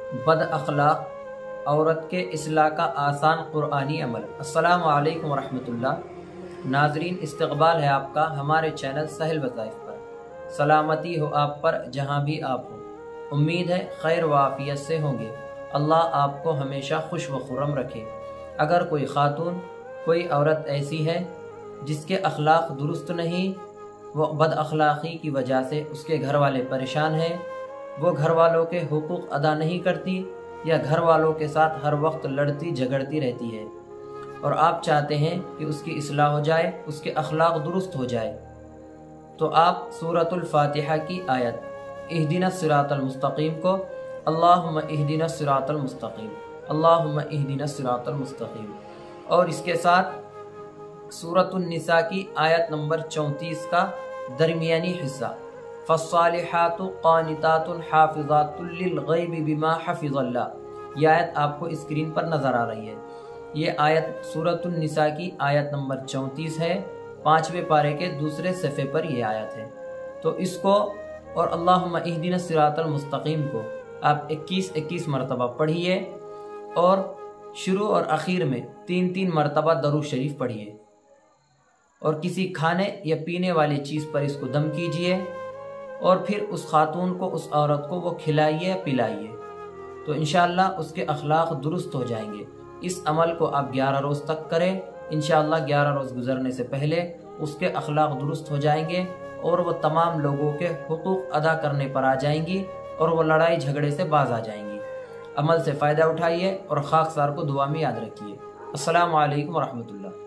بد اخلاق عورت کے اصلاح کا آسان قرآنی عمل۔ السلام علیکم ورحمۃ اللہ۔ ناظرین، استقبال ہے آپ کا ہمارے چینل سہل وظائف پر۔ سلامتی ہو آپ پر جہاں بھی آپ ہو۔ امید ہے خیر و عافیت سے ہوں گے۔ اللہ آپ کو ہمیشہ خوش و خرم رکھے۔ اگر کوئی خاتون، کوئی عورت ایسی ہے جس کے اخلاق درست نہیں، وہ بد اخلاقی کی وجہ سے اس کے گھر والے پریشان ہیں، وہ گھر والوں کے حقوق ادا نہیں کرتی یا گھر والوں کے ساتھ ہر وقت لڑتی جھگڑتی رہتی ہے، اور آپ چاہتے ہیں کہ اس کی اصلاح ہو جائے، اس کے اخلاق درست ہو جائے، تو آپ سورۃ الفاتحہ کی آیت اہدنا الصراط المستقیم کو اللہم اہدنا الصراط المستقیم، اللہم اہدنا الصراط المستقیم، اور اس کے ساتھ سورۃ النساء کی آیت نمبر 34 کا درمیانی حصہ فالصالحات قانتات حافظات للغیب بما حفظ اللہ، یہ آیت آپ کو اسکرین پر نظر آ رہی ہے۔ یہ آیت سورۃ النساء کی آیت نمبر 34 ہے، 5ویں پارے کے دوسرے صفحے پر یہ آیت ہے۔ تو اس کو اور اللہم اہدنا الصراط المستقیم کو آپ 21 مرتبہ پڑھیے، اور شروع اور اخیر میں 3 مرتبہ درود شریف پڑھیے، اور کسی کھانے یا پینے والی چیز پر اس کو دم کیجئے، اور پھر اس خاتون کو، اس عورت کو وہ کھلائیے پلائیے، تو انشاءاللہ اس کے اخلاق درست ہو جائیں گے۔ اس عمل کو آپ 11 روز تک کریں، انشاءاللہ 11 روز گزرنے سے پہلے اس کے اخلاق درست ہو جائیں گے، اور وہ تمام لوگوں کے حقوق ادا کرنے پر آ جائیں گی، اور وہ لڑائی جھگڑے سے باز آ جائیں گی۔ عمل سے فائدہ اٹھائیے اور خاکسار کو دعا میں یاد رکھیے۔ السلام علیکم ورحمۃ اللہ۔